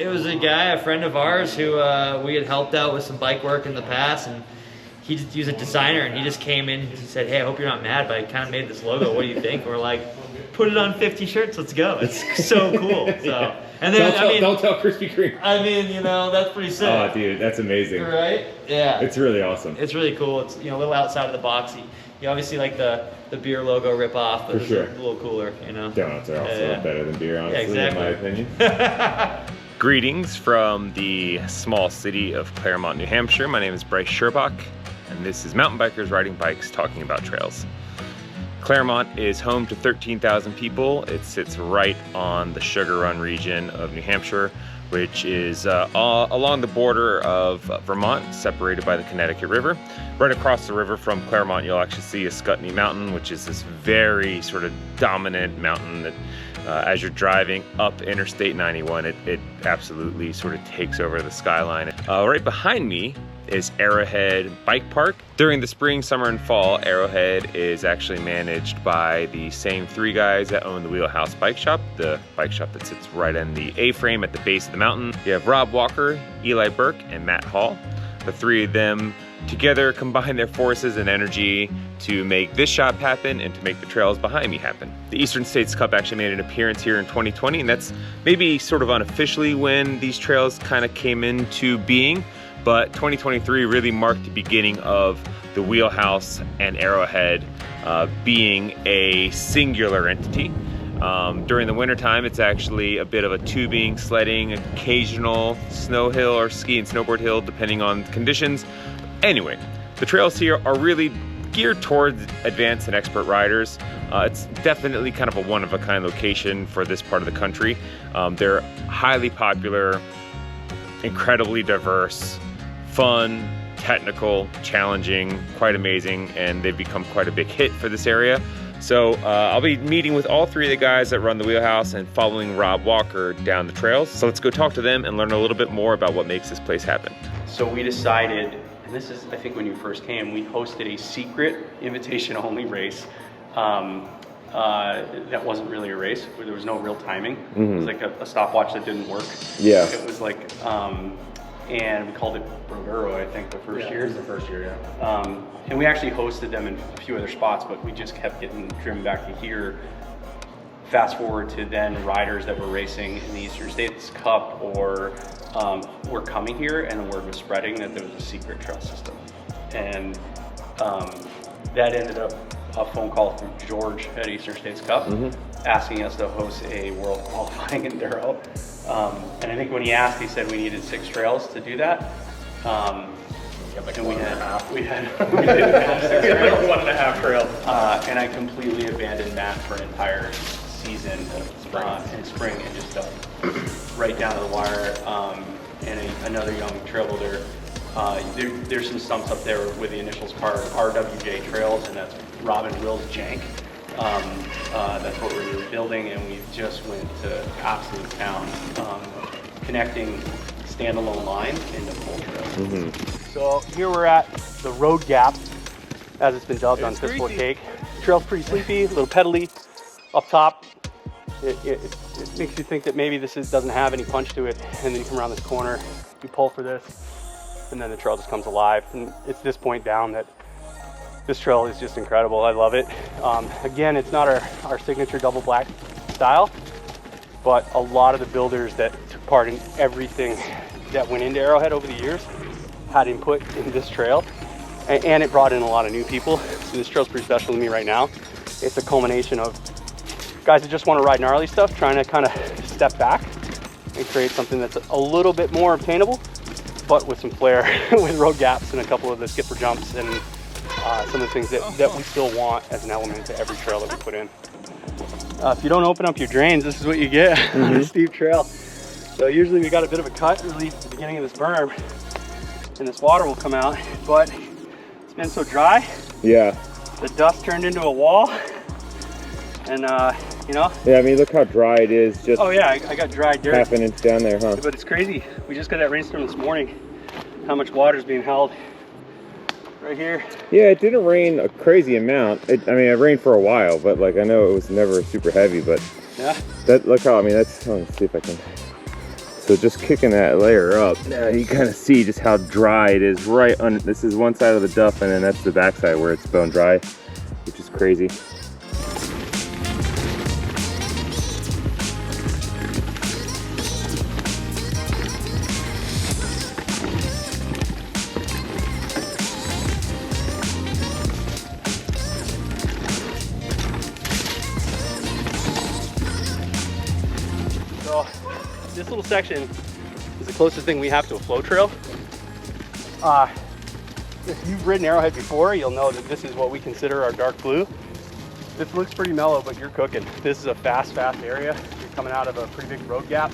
It was a guy, a friend of ours, who we had helped out with some bike work in the past, and he was a designer, and he just came in and he said, hey, I hope you're not mad, but I kind of made this logo. What do you think? And we're like, put it on 50 shirts, let's go. It's so cool. So, and then don't tell Krispy Kreme. I mean, you know, that's pretty sick. Oh, dude, that's amazing. Right? Yeah. It's really awesome. It's really cool. It's, you know, a little outside of the box. You obviously like the beer logo rip off, but for sure. It's a little cooler, you know. Donuts are also better than beer, honestly, yeah, exactly. in my opinion. Greetings from the small city of Claremont, New Hampshire. My name is Brice Shirbach, and this is Mountain Bikers Riding Bikes Talking About Trails. Claremont is home to 13,000 people. It sits right on the Sugar Run region of New Hampshire, which is along the border of Vermont, separated by the Connecticut River. Right across the river from Claremont, you'll actually see Ascutney Mountain, which is this very sort of dominant mountain that as you're driving up Interstate 91, it absolutely sort of takes over the skyline. Right behind me is Arrowhead Bike Park. During the spring, summer, and fall, Arrowhead is actually managed by the same three guys that own the Wheelhouse bike shop, the bike shop that sits right in the A-frame at the base of the mountain. You have Rob Walker, Eli Burke, and Matt Hall. The three of them together combine their forces and energy to make this shop happen and to make the trails behind me happen. The Eastern States Cup actually made an appearance here in 2020, and that's maybe sort of unofficially when these trails kind of came into being. But 2023 really marked the beginning of the Wheelhouse and Arrowhead being a singular entity. During the wintertime, it's actually a bit of a tubing, sledding, occasional snow hill or ski and snowboard hill, depending on conditions. Anyway, the trails here are really geared towards advanced and expert riders. It's definitely kind of a one-of-a-kind location for this part of the country. They're highly popular, incredibly diverse, fun, technical, challenging, quite amazing, and they've become quite a big hit for this area. So I'll be meeting with all three of the guys that run the Wheelhouse and following Rob Walker down the trails. So let's go talk to them and learn a little bit more about what makes this place happen. So we decided, and this is, I think when you first came, we hosted a secret invitation-only race that wasn't really a race, where there was no real timing. It was like a stopwatch that didn't work. Yeah. It was like, and we called it Broduro, I think, the first year. It was the first year, yeah. And we actually hosted them in a few other spots, but we just kept getting driven back to here. Fast forward to then riders that were racing in the Eastern States Cup or were coming here, and the word was spreading that there was a secret trail system. And that ended up a phone call from George at Eastern States Cup asking us to host a world qualifying enduro. And I think when he asked, he said we needed 6 trails to do that. And we did 6 trails. 1.5 trails. And I completely abandoned Matt for an entire season in spring and just right down to the wire. And another young trail builder. There's some stumps up there with the initials are RWJ Trails, and that's Robin Will's Jank. That's what we were building, and we just went to absolute town, connecting standalone lines into full trails. So here we're at the road gap, as it's been dubbed on Fistful of Cake. The trail's pretty sleepy, a little pedally up top. It makes you think that maybe this doesn't have any punch to it, and then you come around this corner, you pull for this, and then the trail just comes alive. And it's this point down that this trail is just incredible. I love it. Again, it's not our signature double black style, but a lot of the builders that took part in everything that went into Arrowhead over the years had input in this trail, and it brought in a lot of new people. So this trail's pretty special to me right now. It's a culmination of guys that just want to ride gnarly stuff, trying to kind of step back and create something that's a little bit more obtainable, but with some flair, with road gaps and a couple of the skipper jumps and some of the things that we still want as an element to every trail that we put in. If you don't open up your drains, this is what you get on a steep trail. So usually we got a bit of a cut relief at the beginning of this berm, and this water will come out, but it's been so dry. Yeah. The dust turned into a wall, and you know. Yeah, I mean, look how dry it is. Just oh yeah, I got dry dirt. Half an inch down there, huh? But it's crazy. We just got that rainstorm this morning. How much water is being held right here? Yeah, it didn't rain a crazy amount. I mean, it rained for a while, but like I know it was never super heavy. But yeah, that look how I mean that's. Let's see if I can So just kicking that layer up, now you kind of see just how dry it is right under. This is one side of the duff, and then that's the back side where it's bone dry, which is crazy. So this little section is the closest thing we have to a flow trail. If you've ridden Arrowhead before, you'll know that this is what we consider our dark blue. This looks pretty mellow, but you're cooking. This is a fast area. You're coming out of a pretty big road gap.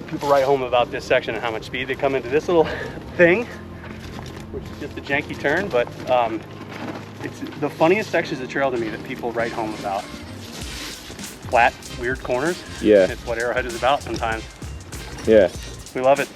People write home about this section and how much speed they come into this little thing, which is just a janky turn, but it's the funniest sections of the trail to me that people write home about. Flat, weird corners. Yeah. It's what Arrowhead is about sometimes. Yeah. We love it.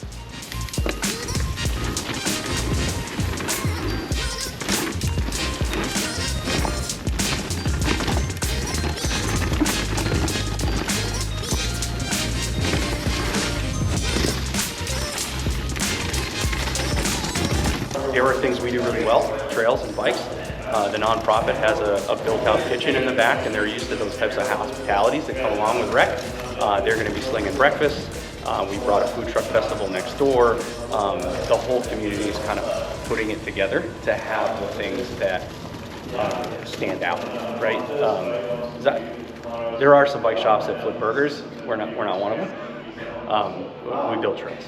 There are things we do really well, trails and bikes. The nonprofit has a built-out kitchen in the back, and they're used to those types of hospitalities that come along with rec. They're going to be slinging breakfast. We brought a food truck festival next door. The whole community is kind of putting it together to have the things that stand out, right? There are some bike shops that flip burgers. We're not one of them. We build trails.